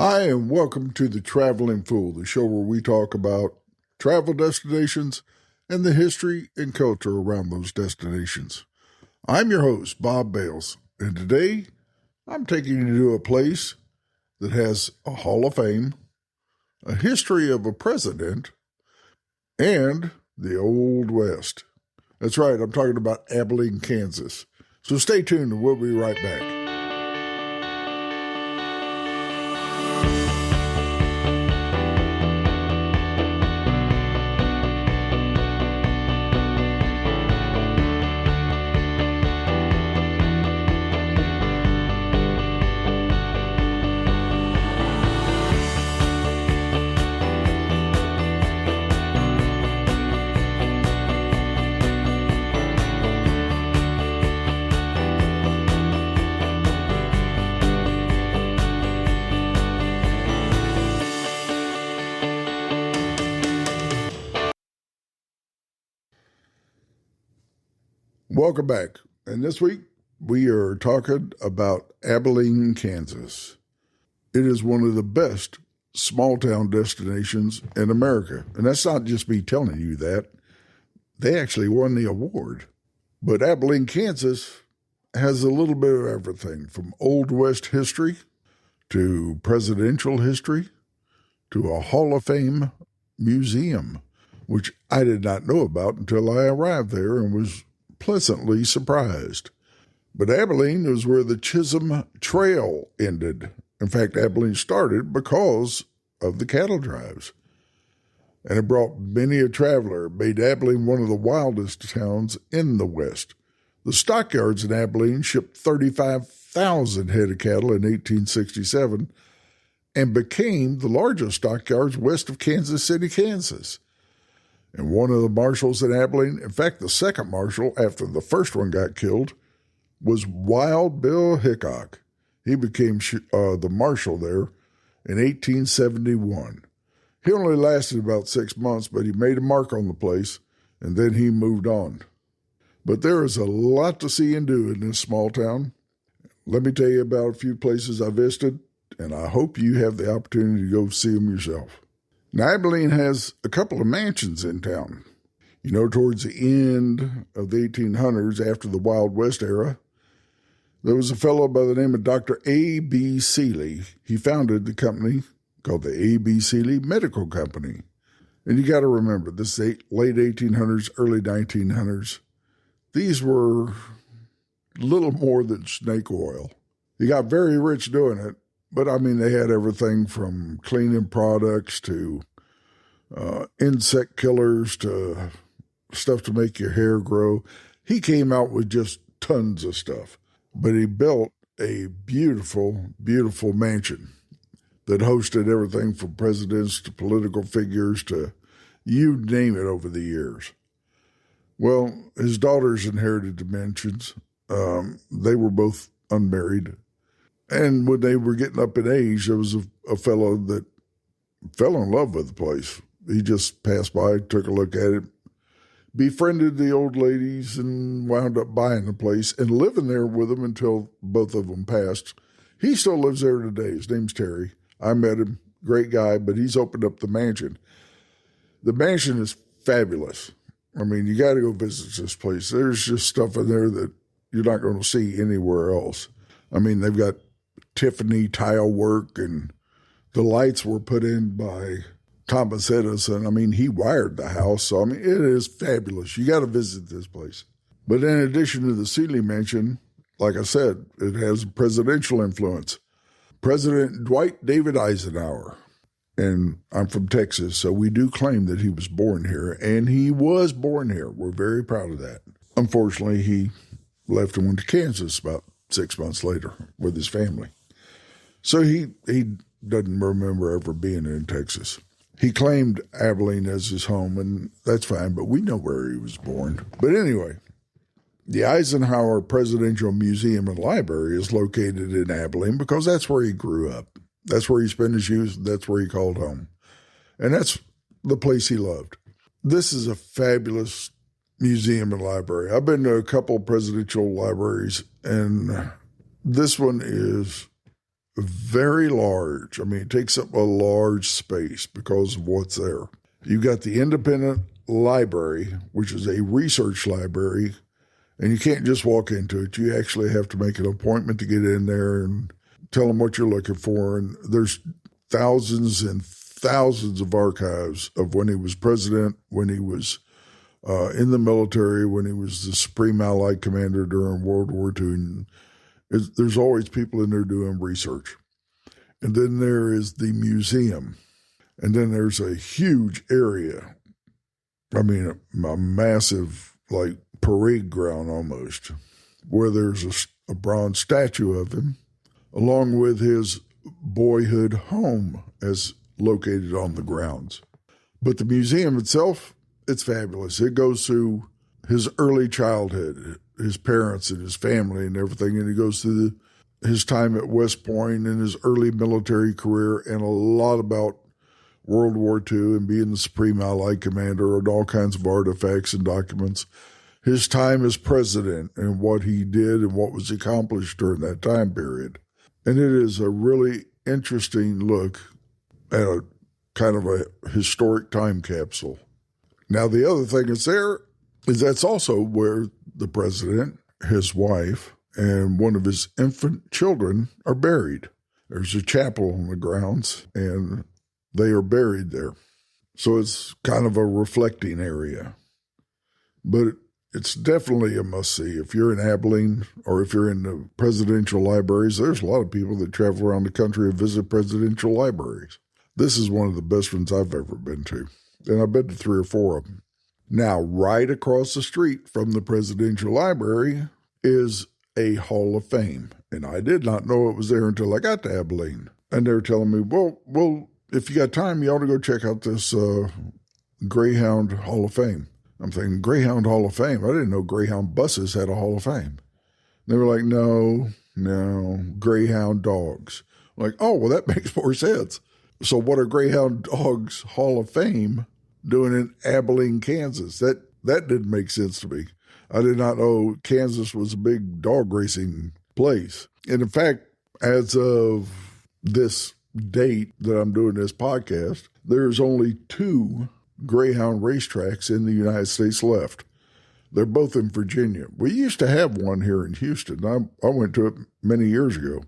Hi, and welcome to the Traveling Fool, the show where we talk about travel destinations and the history and culture around those destinations. I'm your host, Bob Bales, and today I'm taking you to a place that has a Hall of Fame, a history of a president, and the Old West. That's right, I'm talking about Abilene, Kansas. So stay tuned and we'll be right back. Welcome back. And this week we are talking about Abilene, Kansas. It is one of the best small town destinations in America. And that's not just me telling you that. They actually won the award. But Abilene, Kansas has a little bit of everything from Old West history to presidential history to a Hall of Fame museum, which I did not know about until I arrived there and was pleasantly surprised. But Abilene is where the Chisholm Trail ended. In fact, Abilene started because of the cattle drives. And it brought many a traveler, made Abilene one of the wildest towns in the West. The stockyards in Abilene shipped 35,000 head of cattle in 1867 and became the largest stockyards west of Kansas City, Kansas. And one of the marshals in Abilene, in fact, the second marshal after the first one got killed, was Wild Bill Hickok. He became the marshal there in 1871. He only lasted about 6 months, but he made a mark on the place, and then he moved on. But there is a lot to see and do in this small town. Let me tell you about a few places I visited, and I hope you have the opportunity to go see them yourself. Now, Abilene has a couple of mansions in town. You know, towards the end of the 1800s, after the Wild West era, there was a fellow by the name of Dr. A.B. Seeley. He founded the company called the A.B. Seeley Medical Company. And you got to remember, this is late 1800s, early 1900s. These were little more than snake oil. He got very rich doing it. But, I mean, they had everything from cleaning products to insect killers to stuff to make your hair grow. He came out with just tons of stuff. But he built a beautiful, beautiful mansion that hosted everything from presidents to political figures to you name it over the years. Well, his daughters inherited the mansions. They were both unmarried. And when they were getting up in age, there was a fellow that fell in love with the place. He just passed by, took a look at it, befriended the old ladies, and wound up buying the place and living there with them until both of them passed. He still lives there today. His name's Terry. I met him. Great guy, but he's opened up the mansion. The mansion is fabulous. I mean, you got to go visit this place. There's just stuff in there that you're not going to see anywhere else. I mean, they've got Tiffany tile work, and the lights were put in by Thomas Edison. I mean, he wired the house. So, I mean, it is fabulous. You got to visit this place. But in addition to the Seeley Mansion, like I said, it has presidential influence. President Dwight David Eisenhower, and I'm from Texas, so we do claim that he was born here, and he was born here. We're very proud of that. Unfortunately, he left and went to Kansas about 6 months later with his family. So he doesn't remember ever being in Texas. He claimed Abilene as his home, and that's fine, but we know where he was born. But anyway, the Eisenhower Presidential Museum and Library is located in Abilene because that's where he grew up. That's where he spent his youth. That's where he called home. And that's the place he loved. This is a fabulous museum and library. I've been to a couple presidential libraries, and this one is very large. I mean, it takes up a large space because of what's there. You've got the independent library, which is a research library, and you can't just walk into it. You actually have to make an appointment to get in there and tell them what you're looking for. And there's thousands and thousands of archives of when he was president, when he was in the military, when he was the Supreme Allied Commander during World War II. And there's always people in there doing research. And then there is the museum. And then there's a huge area. I mean, a massive, like, parade ground almost, where there's a bronze statue of him, along with his boyhood home as located on the grounds. But the museum itself, it's fabulous. It goes through his early childhood, his parents and his family and everything, and it goes through his time at West Point and his early military career, and a lot about World War II and being the Supreme Allied Commander, and all kinds of artifacts and documents. His time as president and what he did and what was accomplished during that time period. And it is a really interesting look at a kind of a historic time capsule. Now, the other thing that's there is that's also where the president, his wife, and one of his infant children are buried. There's a chapel on the grounds, and they are buried there. So it's kind of a reflecting area. But it's definitely a must-see. If you're in Abilene or if you're in the presidential libraries, there's a lot of people that travel around the country and visit presidential libraries. This is one of the best ones I've ever been to, and I've been to 3 or 4 of them. Now, right across the street from the presidential library is a Hall of Fame, and I did not know it was there until I got to Abilene. And they were telling me, well, if you got time, you ought to go check out this Greyhound Hall of Fame. I'm thinking, Greyhound Hall of Fame? I didn't know Greyhound buses had a Hall of Fame. They were like, no, Greyhound dogs. I'm like, oh, well, that makes more sense. So what are Greyhound Dogs Hall of Fame doing in Abilene, Kansas? That didn't make sense to me. I did not know Kansas was a big dog racing place. And in fact, as of this date that I'm doing this podcast, there's only 2 Greyhound racetracks in the United States left. They're both in Virginia. We used to have one here in Houston. I went to it many years ago.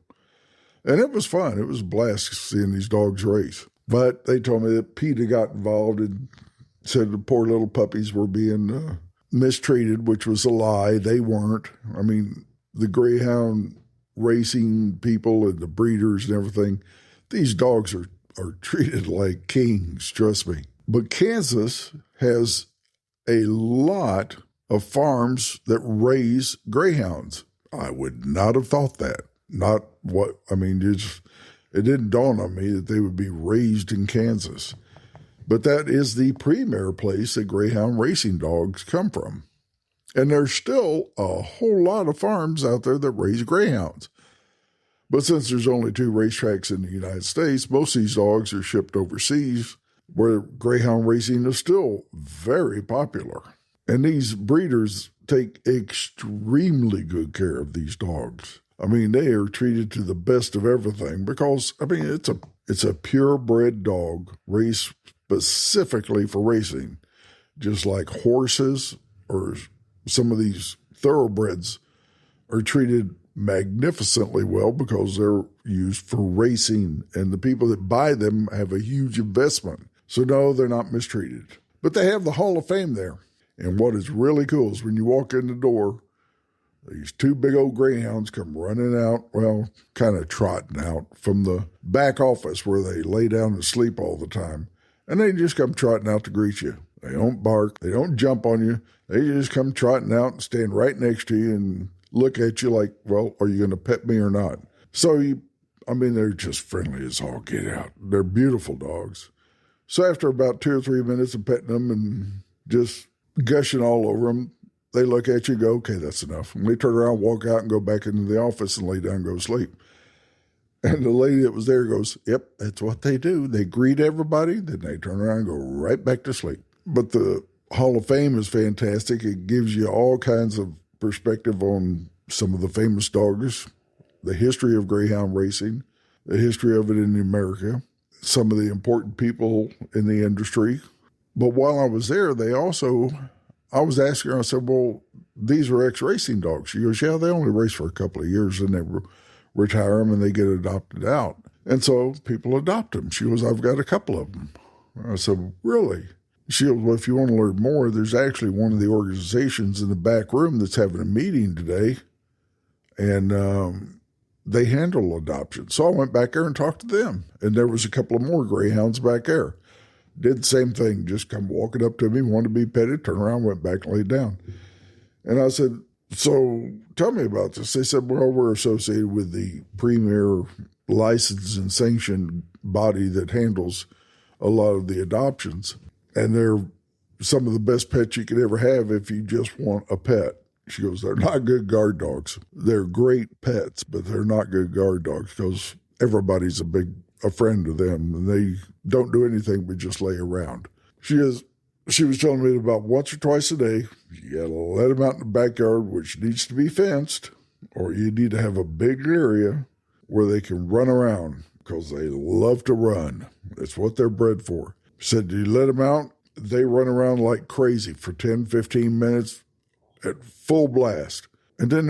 And it was fun. It was a blast seeing these dogs race. But they told me that PETA got involved and said the poor little puppies were being mistreated, which was a lie. They weren't. I mean, the Greyhound racing people and the breeders and everything, these dogs are treated like kings, trust me. But Kansas has a lot of farms that raise greyhounds. I would not have thought that. It didn't dawn on me that they would be raised in Kansas. But that is the premier place that greyhound racing dogs come from. And there's still a whole lot of farms out there that raise greyhounds. But since there's only 2 racetracks in the United States, most of these dogs are shipped overseas, where greyhound racing is still very popular. And these breeders take extremely good care of these dogs. I mean, they are treated to the best of everything because, I mean, it's a purebred dog raised specifically for racing, just like horses or some of these thoroughbreds are treated magnificently well because they're used for racing, and the people that buy them have a huge investment. So no, they're not mistreated. But they have the Hall of Fame there. And what is really cool is when you walk in the door, these 2 big old greyhounds come running out, well, kind of trotting out from the back office where they lay down and sleep all the time. And they just come trotting out to greet you. They don't bark. They don't jump on you. They just come trotting out and stand right next to you and look at you like, well, are you going to pet me or not? So, they're just friendly as all get out. They're beautiful dogs. So after about 2 or 3 minutes of petting them and just gushing all over them, they look at you and go, okay, that's enough. And they turn around, walk out, and go back into the office and lay down and go to sleep. And the lady that was there goes, yep, that's what they do. They greet everybody, then they turn around and go right back to sleep. But the Hall of Fame is fantastic. It gives you all kinds of perspective on some of the famous dogs, the history of greyhound racing, the history of it in America, some of the important people in the industry. But while I was there, I was asking her, I said, well, these are ex-racing dogs. She goes, yeah, they only race for a couple of years and they retire them and they get adopted out. And so people adopt them. She goes, I've got a couple of them. I said, really? She goes, well, if you want to learn more, there's actually one of the organizations in the back room that's having a meeting today, and they handle adoption. So I went back there and talked to them, and there was a couple of more greyhounds back there. Did the same thing, just come walking up to me, wanted to be petted, turned around, went back and laid down. And I said, so tell me about this. They said, well, we're associated with the premier licensed and sanctioned body that handles a lot of the adoptions. And they're some of the best pets you could ever have if you just want a pet. She goes, they're not good guard dogs. They're great pets, but they're not good guard dogs because everybody's a friend to them, and they don't do anything but just lay around. She was telling me about once or twice a day, you got to let them out in the backyard, which needs to be fenced, or you need to have a big area where they can run around because they love to run. That's what they're bred for. Said, you let them out, they run around like crazy for 10, 15 minutes at full blast. And then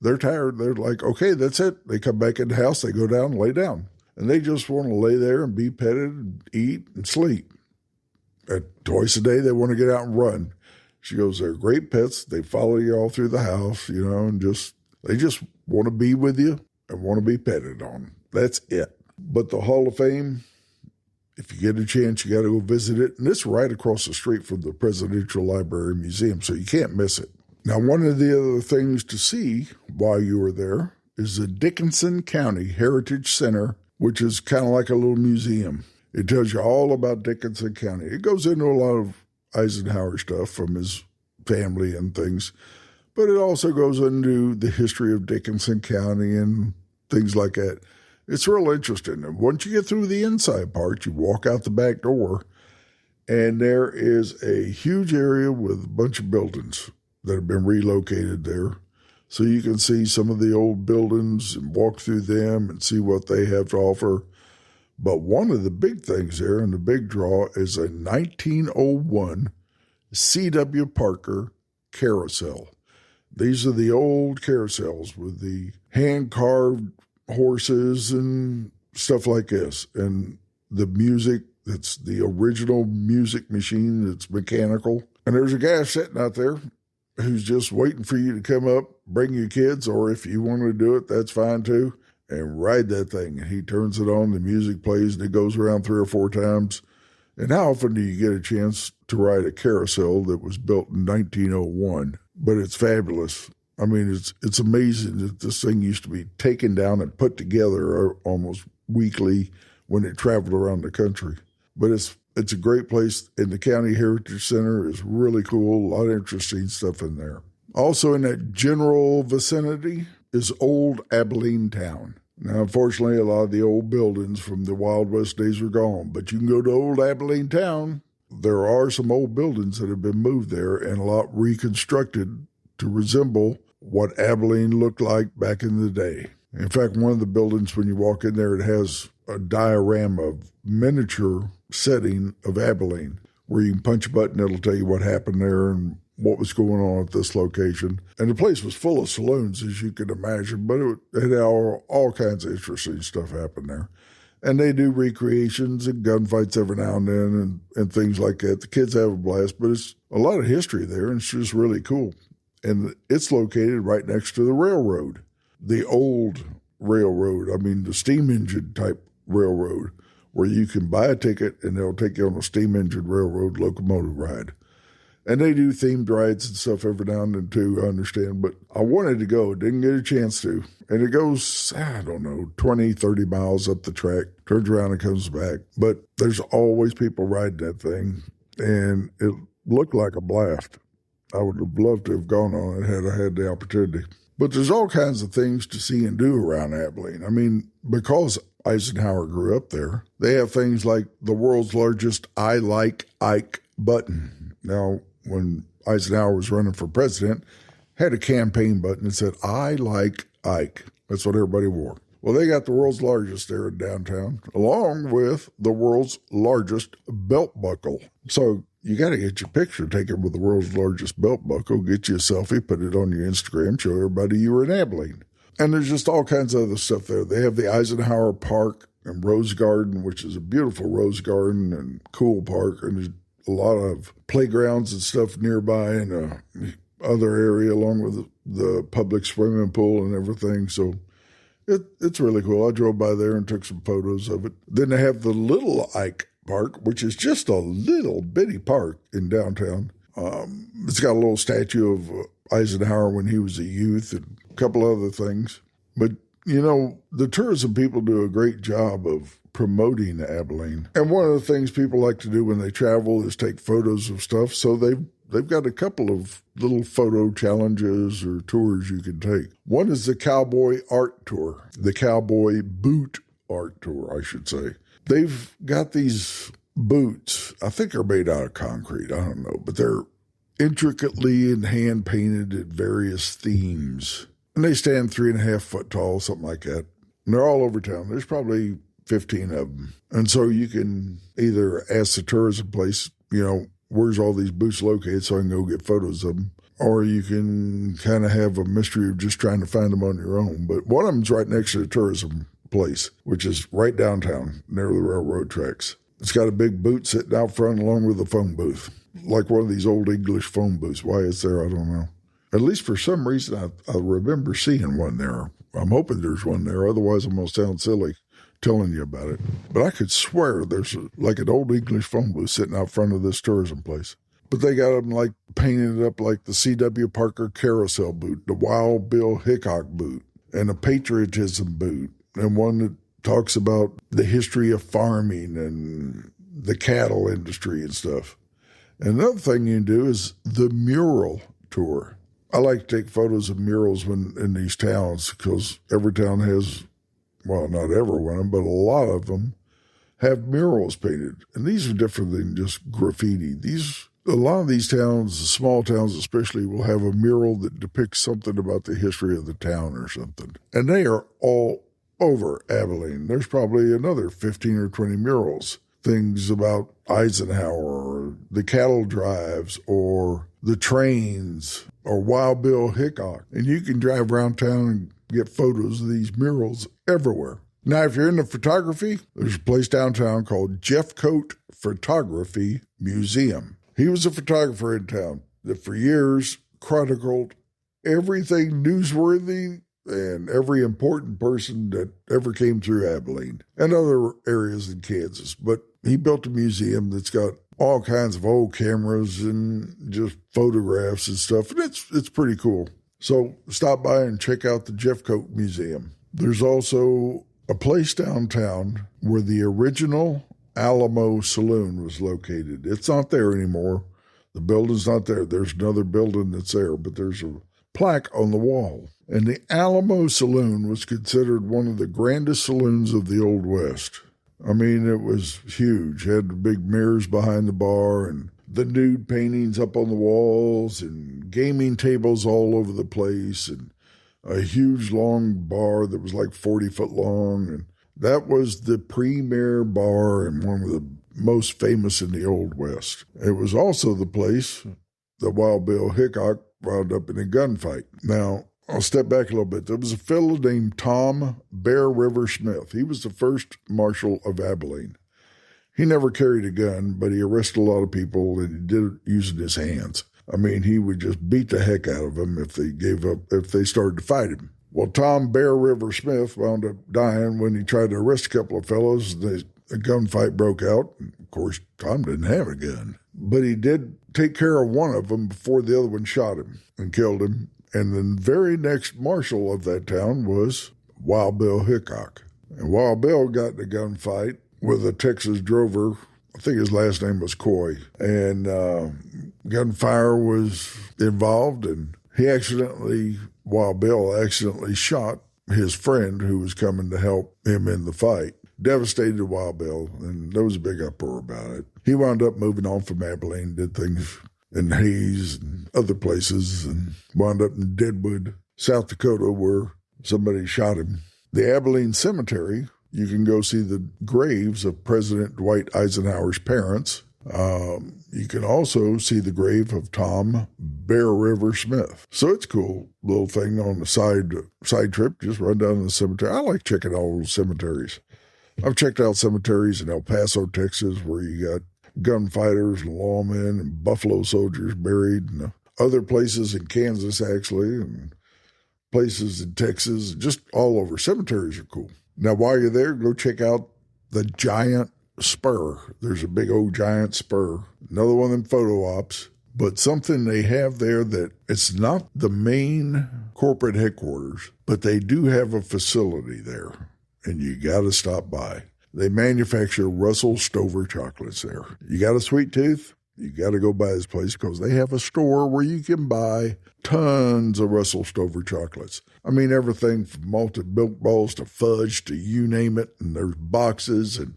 they're tired. They're like, okay, that's it. They come back in the house, they go down, lay down. And they just want to lay there and be petted and eat and sleep. And twice a day, they want to get out and run. She goes, they're great pets. They follow you all through the house, and they just want to be with you and want to be petted on. That's it. But the Hall of Fame, if you get a chance, you got to go visit it. And it's right across the street from the Presidential Library Museum, so you can't miss it. Now, one of the other things to see while you were there is the Dickinson County Heritage Center, which is kind of like a little museum. It tells you all about Dickinson County. It goes into a lot of Eisenhower stuff from his family and things, but it also goes into the history of Dickinson County and things like that. It's real interesting. And once you get through the inside part, you walk out the back door, and there is a huge area with a bunch of buildings that have been relocated there. So you can see some of the old buildings and walk through them and see what they have to offer. But one of the big things there and the big draw is a 1901 C.W. Parker carousel. These are the old carousels with the hand-carved horses and stuff like this. And the music, that's the original music machine that's mechanical. And there's a guy sitting out there who's just waiting for you to come up, bring your kids, or if you want to do it, that's fine too, and ride that thing. And he turns it on, the music plays, and it goes around 3 or 4 times. And how often do you get a chance to ride a carousel that was built in 1901? But it's fabulous. I mean, it's amazing that this thing used to be taken down and put together almost weekly when it traveled around the country. But it's a great place, and the County Heritage Center is really cool. A lot of interesting stuff in there. Also in that general vicinity is old Abilene town. Now, unfortunately, a lot of the old buildings from the Wild West days are gone, but you can go to old Abilene town. There are some old buildings that have been moved there and a lot reconstructed to resemble what Abilene looked like back in the day. In fact, one of the buildings, when you walk in there, it has a diorama of miniature setting of Abilene, where you can punch a button, it'll tell you what happened there and what was going on at this location. And the place was full of saloons, as you could imagine, but it had all kinds of interesting stuff happen there. And they do recreations and gunfights every now and then and things like that. The kids have a blast, but it's a lot of history there, and it's just really cool. And it's located right next to the railroad, the old railroad, the steam engine type railroad, where you can buy a ticket and they'll take you on a steam engine railroad locomotive ride. And they do themed rides and stuff every now and then too, I understand. But I wanted to go, didn't get a chance to. And it goes, 20, 30 miles up the track, turns around and comes back. But there's always people riding that thing. And it looked like a blast. I would have loved to have gone on it had I had the opportunity. But there's all kinds of things to see and do around Abilene. Because Eisenhower grew up there, they have things like the world's largest I Like Ike button. Now, when Eisenhower was running for president, had a campaign button that said, I like Ike. That's what everybody wore. Well, they got the world's largest there in downtown, along with the world's largest belt buckle. So you got to get your picture taken with the world's largest belt buckle, get you a selfie, put it on your Instagram, show everybody you were in Abilene. And there's just all kinds of other stuff there. They have the Eisenhower Park and Rose Garden, which is a beautiful rose garden and cool park. And there's a lot of playgrounds and stuff nearby in a other area along with the public swimming pool and everything. So it's really cool. I drove by there and took some photos of it. Then they have the Little Ike Park, which is just a little bitty park in downtown. It's got a little statue of Eisenhower when he was a youth and a couple other things. But, you know, the tourism people do a great job of promoting Abilene. And one of the things people like to do when they travel is take photos of stuff. So they've got a couple of little photo challenges or tours you can take. One is the Cowboy Art Tour, the Cowboy Boot Art Tour, I should say. They've got these boots, I think they're made out of concrete, I don't know, but they're intricately and hand-painted at various themes. And they stand 3.5 foot tall, something like that. And they're all over town. There's probably 15 of them. And so you can either ask the tourism place, you know, where's all these boots located so I can go get photos of them. Or you can kind of have a mystery of just trying to find them on your own. But one of them's right next to the tourism place, which is right downtown near the railroad tracks. It's got a big boot sitting out front along with a phone booth, like one of these old English phone booths. Why it's there, I don't know. At least for some reason, I remember seeing one there. I'm hoping there's one there. Otherwise, I'm going to sound silly telling you about it. But I could swear there's like an old English phone booth sitting out front of this tourism place. But they got them like painted up like the C.W. Parker carousel boot, the Wild Bill Hickok boot, and a patriotism boot, and one that talks about the history of farming and the cattle industry and stuff. And another thing you can do is the mural tour. I like to take photos of murals when in these towns because every town has, well, not every one of them, but a lot of them have murals painted. And these are different than just graffiti. A lot of these towns, the small towns especially, will have a mural that depicts something about the history of the town or something. And they are all over Abilene. There's probably another 15 or 20 murals. Things about Eisenhower or the cattle drives or the trains or Wild Bill Hickok. And you can drive around town and get photos of these murals everywhere. Now, if you're into photography, there's a place downtown called Jeffcoat Photography Museum. He was a photographer in town that for years chronicled everything newsworthy and every important person that ever came through Abilene and other areas in Kansas. But he built a museum that's got all kinds of old cameras and just photographs and stuff, and it's pretty cool. So stop by and check out the Jeffcoat Museum. There's also a place downtown where the original Alamo Saloon was located. It's not there anymore. The building's not there. There's another building that's there, but there's a plaque on the wall. And the Alamo Saloon was considered one of the grandest saloons of the Old West. I mean, it was huge. It had the big mirrors behind the bar and the nude paintings up on the walls and gaming tables all over the place and a huge long bar that was like 40 foot long. And that was the premier bar and one of the most famous in the Old West. It was also the place that Wild Bill Hickok wound up in a gunfight. Now, I'll step back a little bit. There was a fellow named Tom Bear River Smith. He was the first marshal of Abilene. He never carried a gun, but he arrested a lot of people, and he did it using his hands. I mean, he would just beat the heck out of them if they gave up, if they started to fight him. Well, Tom Bear River Smith wound up dying when he tried to arrest a couple of fellows. A gunfight broke out. Of course, Tom didn't have a gun, but he did take care of one of them before the other one shot him and killed him. And the very next marshal of that town was Wild Bill Hickok. And Wild Bill got in a gunfight with a Texas drover. I think his last name was Coy. And gunfire was involved, and Wild Bill accidentally shot his friend who was coming to help him in the fight. Devastated Wild Bill, and there was a big uproar about it. He wound up moving on from Abilene, did things in Hayes and other places, and wound up in Deadwood, South Dakota, where somebody shot him. The Abilene Cemetery, you can go see the graves of President Dwight Eisenhower's parents. You can also see the grave of Tom Bear River Smith. So it's a cool little thing on the side trip. Just run down to the cemetery. I like checking out old cemeteries. I've checked out cemeteries in El Paso, Texas, where you got gunfighters and lawmen and buffalo soldiers buried, and other places in Kansas, actually, and places in Texas, just all over. Cemeteries are cool. Now, while you're there, go check out the giant spur. There's a big old giant spur. Another one of them photo ops. But something they have there that it's not the main corporate headquarters, but they do have a facility there, and you got to stop by. They manufacture Russell Stover chocolates there. You got a sweet tooth? You got to go by this place because they have a store where you can buy tons of Russell Stover chocolates. I mean, everything from malted milk balls to fudge to you name it. And there's boxes and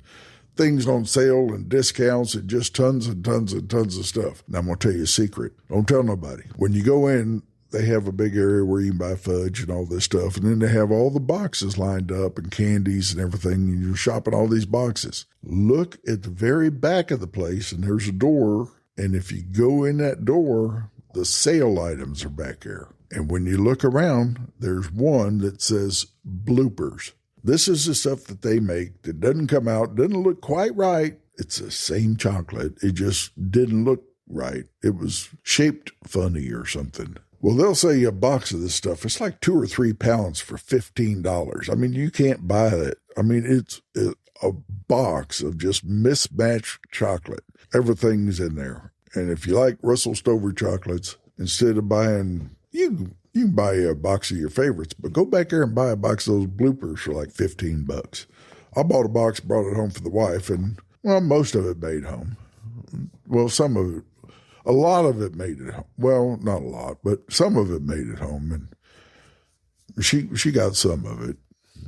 things on sale and discounts and just tons and tons and tons of stuff. Now, I'm going to tell you a secret. Don't tell nobody. When you go in, they have a big area where you can buy fudge and all this stuff. And then they have all the boxes lined up and candies and everything. And you're shopping all these boxes. Look at the very back of the place, and there's a door. And if you go in that door, the sale items are back there. And when you look around, there's one that says bloopers. This is the stuff that they make that doesn't come out, doesn't look quite right. It's the same chocolate. It just didn't look right. It was shaped funny or something. Well, they'll sell you a box of this stuff. It's like 2 or 3 pounds for $15. I mean, you can't buy it. I mean, it's a box of just mismatched chocolate. Everything's in there. And if you like Russell Stover chocolates, instead of buying, you can buy a box of your favorites, but go back there and buy a box of those bloopers for like $15. I bought a box, brought it home for the wife, and, well, most of it made home. Well, some of it. A lot of it made it home. Well, not a lot, but some of it made it home, and she got some of it.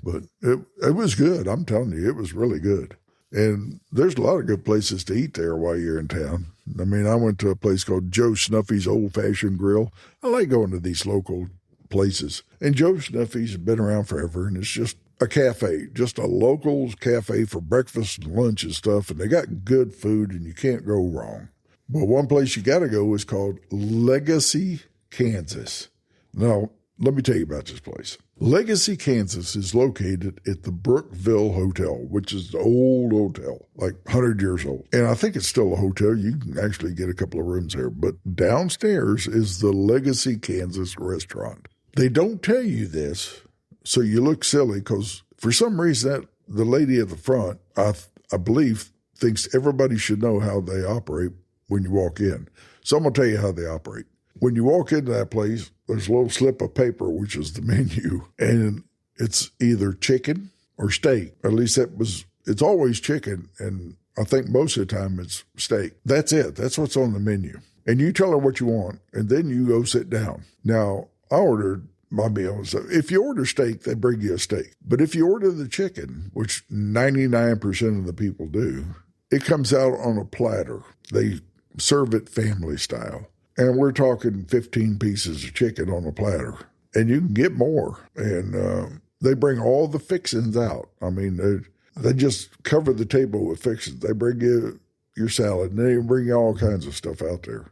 But it was good. I'm telling you, it was really good. And there's a lot of good places to eat there while you're in town. I mean, I went to a place called Joe Snuffy's Old Fashioned Grill. I like going to these local places. And Joe Snuffy's has been around forever, and it's just a cafe, just a local cafe for breakfast and lunch and stuff. And they got good food, and you can't go wrong. But one place you got to go is called Legacy, Kansas. Now, let me tell you about this place. Legacy, Kansas is located at the Brookville Hotel, which is an old hotel, like 100 years old. And I think it's still a hotel. You can actually get a couple of rooms there. But downstairs is the Legacy, Kansas restaurant. They don't tell you this, so you look silly because for some reason the lady at the front, I believe, thinks everybody should know how they operate when you walk in. So I'm going to tell you how they operate. When you walk into that place, there's a little slip of paper, which is the menu, and it's either chicken or steak. At least it's always chicken, and I think most of the time it's steak. That's it. That's what's on the menu. And you tell her what you want, and then you go sit down. Now, I ordered my meal. So if you order steak, they bring you a steak. But if you order the chicken, which 99% of the people do, it comes out on a platter. They serve it family style. And we're talking 15 pieces of chicken on a platter. And you can get more. And they bring all the fixings out. I mean, they just cover the table with fixings. They bring you your salad, and they bring you all kinds of stuff out there.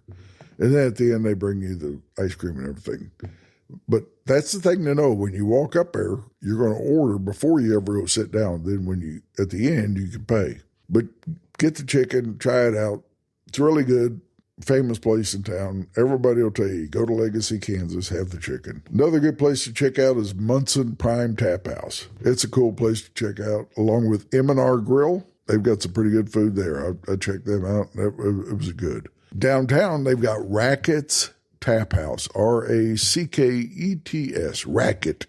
And then at the end, they bring you the ice cream and everything. But that's the thing to know. When you walk up there, you're going to order before you ever go sit down. Then at the end, you can pay. But get the chicken, try it out. It's really good. Famous place in town. Everybody will tell you, go to Legacy, Kansas, have the chicken. Another good place to check out is Munson Prime Tap House. It's a cool place to check out, along with M&R Grill. They've got some pretty good food there. I checked them out. It was good. Downtown, they've got Rackets Tap House, Rackets, Racket.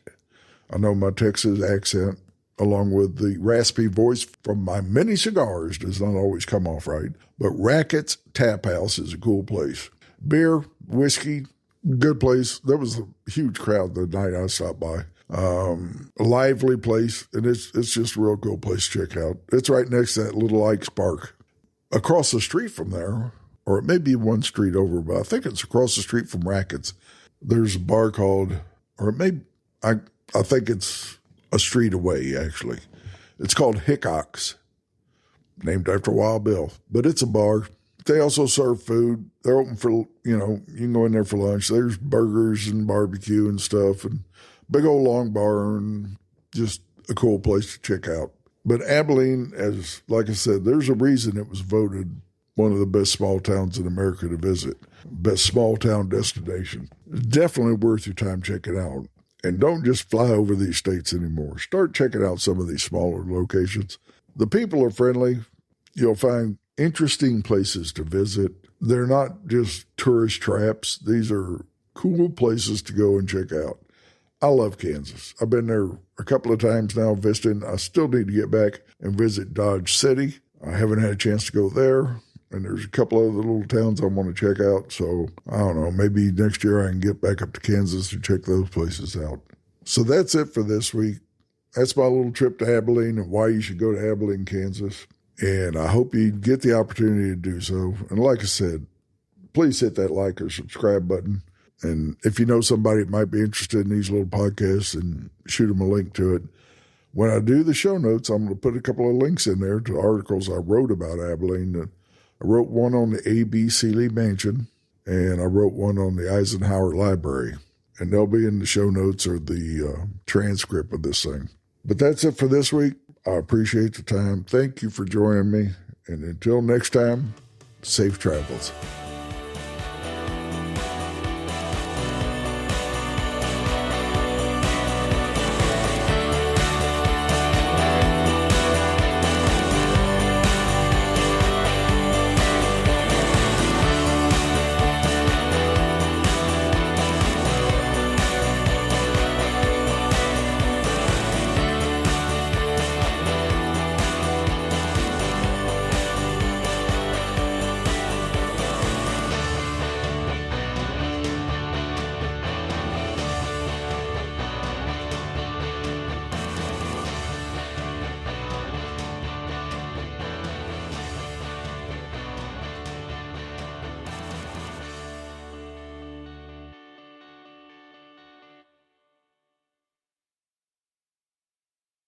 I know my Texas accent, along with the raspy voice from my many cigars, does not always come off right. But Rackets Tap House is a cool place. Beer, whiskey, good place. There was a huge crowd the night I stopped by. A lively place, and it's just a real cool place to check out. It's right next to that Little Ike's Park. Across the street from there, or it may be one street over, but I think it's across the street from Rackets, there's a bar called, or it may, I think it's a street away, actually. It's called Hickox, named after Wild Bill, but it's a bar. They also serve food. They're open for, you can go in there for lunch. There's burgers and barbecue and stuff, and big old long bar, and just a cool place to check out. But Abilene, like I said, there's a reason it was voted one of the best small towns in America to visit, best small town destination. It's definitely worth your time checking out. And don't just fly over these states anymore. Start checking out some of these smaller locations. The people are friendly. You'll find interesting places to visit. They're not just tourist traps. These are cool places to go and check out. I love Kansas. I've been there a couple of times now visiting. I still need to get back and visit Dodge City. I haven't had a chance to go there. And there's a couple other little towns I want to check out. So, I don't know, maybe next year I can get back up to Kansas and check those places out. So that's it for this week. That's my little trip to Abilene and why you should go to Abilene, Kansas. And I hope you get the opportunity to do so. And like I said, please hit that like or subscribe button. And if you know somebody that might be interested in these little podcasts, and shoot them a link to it. When I do the show notes, I'm going to put a couple of links in there to articles I wrote about Abilene. I wrote one on the A.B. Seeley Mansion, and I wrote one on the Eisenhower Library. And they'll be in the show notes or the transcript of this thing. But that's it for this week. I appreciate the time. Thank you for joining me. And until next time, safe travels.